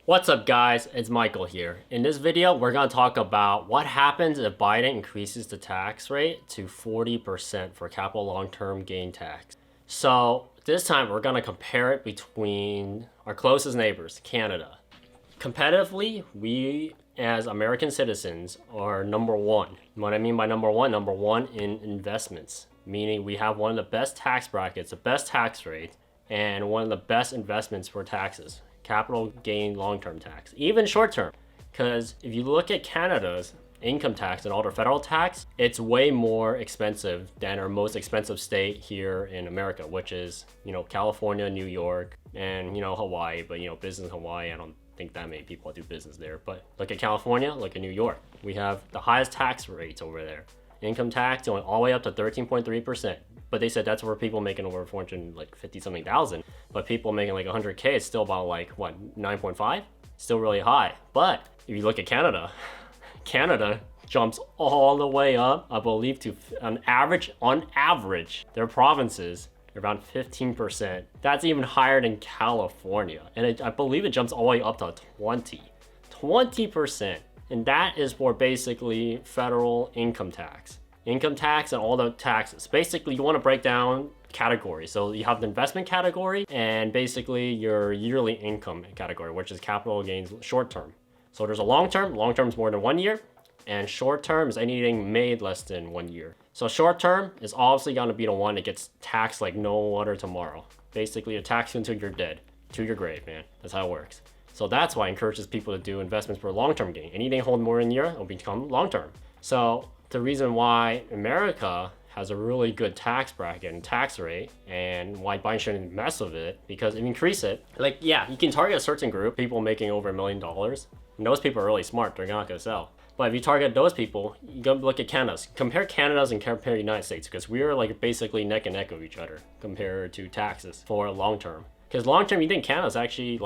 What's up guys, it's Michael here. In this video, we're going to talk about what happens if Biden increases the tax rate to 40% for capital long-term gain tax. So this time we're going to compare it between our closest neighbors, Canada. Competitively, we as American citizens are number one. What I mean by number one in investments, meaning we have one of the best tax brackets, the best tax rate, and one of the best investments for taxes. Capital gain long-term tax, even short-term. Because if you look at Canada's income tax and all their federal tax, it's way more expensive than our most expensive state here in America, which is, California, New York, and, Hawaii. But, business in Hawaii, I don't think that many people do business there. But look at California, look at New York. We have the highest tax rates over there. Income tax going all the way up to 13.3%. But they said that's where people making over 450 something thousand. But people making like 100K is still about 9.5? Still really high. But if you look at Canada, Canada jumps all the way up, I believe, to on average, their provinces are around 15%. That's even higher than California. And I believe it jumps all the way up to 20%. And that is for basically federal income tax. Income tax and all the taxes. Basically, you want to break down categories. So you have the investment category and basically your yearly income category, which is capital gains short term. So there's a long term. Long term is more than 1 year. And short term is anything made less than 1 year. So short term is obviously going to be the one that gets taxed like no other tomorrow. Basically, you're taxed until you're dead. To your grave, man. That's how it works. So that's why it encourages people to do investments for long-term gain. Anything hold more than a year, it'll become long-term. So the reason why America has a really good tax bracket and tax rate, and why Biden shouldn't mess with it, because if you increase it, you can target a certain group, people making over $1 million, and those people are really smart, they're not gonna sell. But if you target those people, you go look at Canada's. Compare Canada's and compare the United States, because we are basically neck and neck of each other compared to taxes for long-term. Because long-term, you think Canada's actually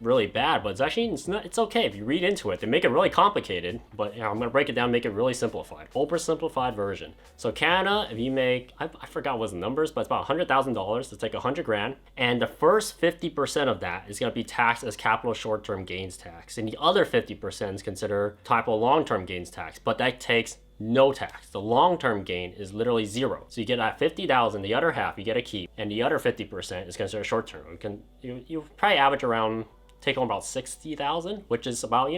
really bad, but it's okay if you read into it. They make it really complicated, but I'm gonna break it down, make it really simplified, oversimplified version. So Canada, if you make, I forgot what the numbers, but it's about $100,000. It's like 100 grand, and the first 50% of that is gonna be taxed as capital short-term gains tax, and the other 50% is considered type of long-term gains tax, but that takes no tax. The long-term gain is literally zero. So you get at 50,000, the other half you get a keep, and the other 50% is considered short-term. You probably average around take home about 60,000, which is about,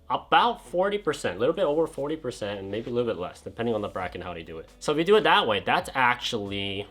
about 40%, a little bit over 40%, and maybe a little bit less, depending on the bracket and how they do it. So if you do it that way, that's actually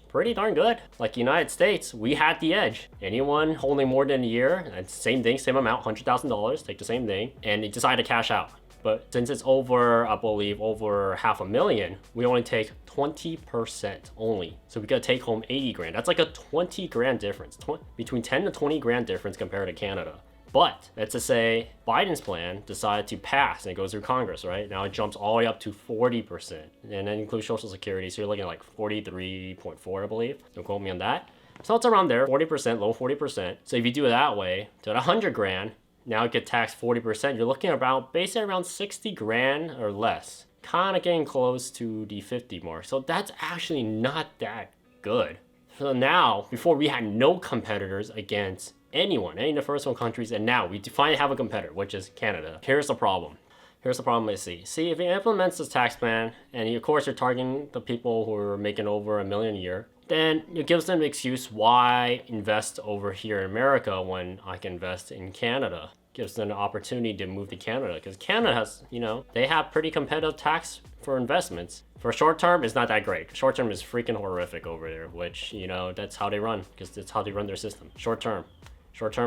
pretty darn good. Like the United States, we had the edge. Anyone holding more than a year, same thing, same amount, $100,000, take the same thing, and they decide to cash out. But since it's over, I believe, over $500,000, we only take 20% only. So we gotta take home 80 grand. That's like a 20 grand difference, between 10 to 20 grand difference compared to Canada. But let's just say Biden's plan decided to pass and it goes through Congress, right? Now it jumps all the way up to 40%. And that includes Social Security. So you're looking at 43.4, I believe. Don't quote me on that. So it's around there, 40%, low 40%. So if you do it that way, to 100 grand, now it gets taxed 40%. You're looking at basically around 60 grand or less. Kind of getting close to the 50 mark. So that's actually not that good. So now, before we had no competitors against anyone, any of the first world countries, and now we finally have a competitor, which is Canada. Here's the problem. Here's the problem I see. See, if it implements this tax plan, and of course you're targeting the people who are making over $1 million a year, then it gives them an excuse why invest over here in America when I can invest in Canada. Gives them an opportunity to move to Canada, because Canada has, they have pretty competitive tax for investments. For short term, it's not that great. Short term is freaking horrific over there, which, that's how they run, because that's how they run their system. Short term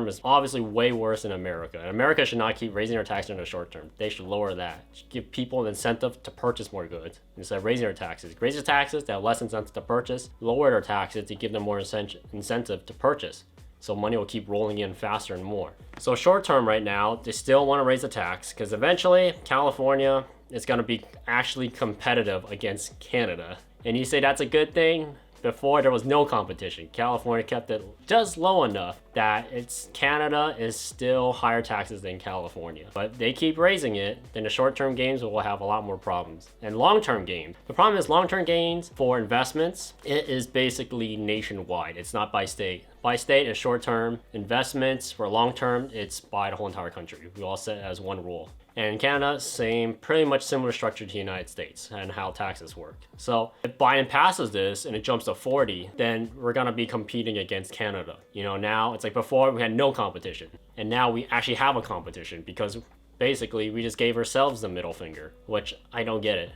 is obviously way worse in America. And America should not keep raising their tax in the short term. They should lower that. Give people an incentive to purchase more goods instead of raising their taxes. Raise their taxes, they have less incentive to purchase. Lower their taxes to give them more incentive to purchase. So money will keep rolling in faster and more. So short term right now, they still want to raise the tax, because eventually California is going to be actually competitive against Canada. And you say that's a good thing? Before, there was no competition. California kept it just low enough that Canada is still higher taxes than California. But they keep raising it, then the short-term gains will have a lot more problems. And long-term gains. The problem is long-term gains for investments, it is basically nationwide. It's not by state. by state is short term. Investments for long term, it's by the whole entire country. We all set it as one rule. And in Canada, same, pretty much similar structure to the United States and how taxes work. So if Biden passes this and it jumps to 40, then we're gonna be competing against Canada. You know, now it's like before we had no competition, and now we actually have a competition because basically we just gave ourselves the middle finger, which I don't get it.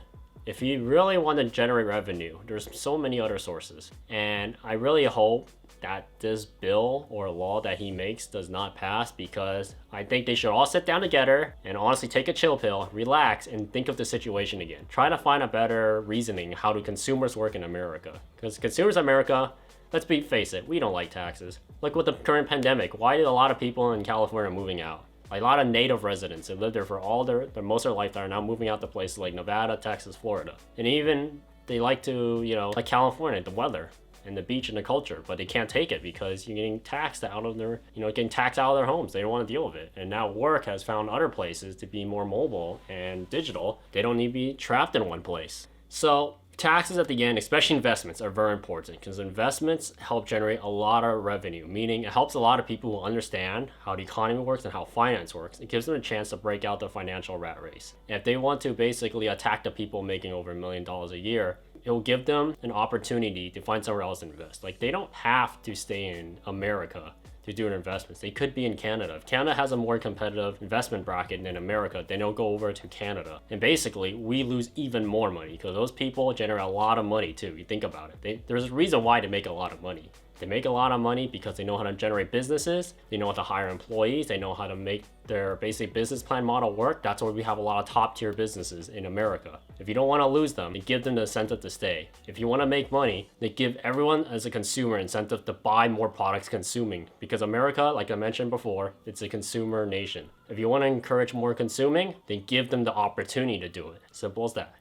If you really want to generate revenue, there's so many other sources. And I really hope that this bill or law that he makes does not pass, because I think they should all sit down together and honestly take a chill pill, relax, and think of the situation again. Try to find a better reasoning how do consumers work in America. Because consumers in America, let's face it, we don't like taxes. Look with the current pandemic, why did a lot of people in California moving out? A lot of native residents that lived there for all their most of their life that are now moving out to places like Nevada, Texas, Florida. And even they like to, you know, like California, the weather and the beach and the culture, but they can't take it because you're getting taxed out of their, you know, getting taxed out of their homes. They don't want to deal with it. And now work has found other places to be more mobile and digital. They don't need to be trapped in one place. So taxes at the end, especially investments, are very important because investments help generate a lot of revenue, meaning it helps a lot of people who understand how the economy works and how finance works. It gives them a chance to break out the financial rat race. And if they want to basically attack the people making over $1 million a year, it will give them an opportunity to find somewhere else to invest. Like, they don't have to stay in America to do their investments. They could be in Canada. If Canada has a more competitive investment bracket than America, then they'll go over to Canada. And basically, we lose even more money because those people generate a lot of money too. You think about it. There's a reason why they make a lot of money. They make a lot of money because they know how to generate businesses, they know how to hire employees, they know how to make their basic business plan model work. That's why we have a lot of top tier businesses in America. If you don't want to lose them, they give them the incentive to stay. If you want to make money, they give everyone as a consumer incentive to buy more products consuming, because America, like I mentioned before, it's a consumer nation. If you want to encourage more consuming, then give them the opportunity to do it. Simple as that.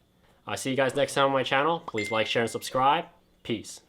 I'll see you guys next time on my channel. Please like, share, and subscribe. Peace.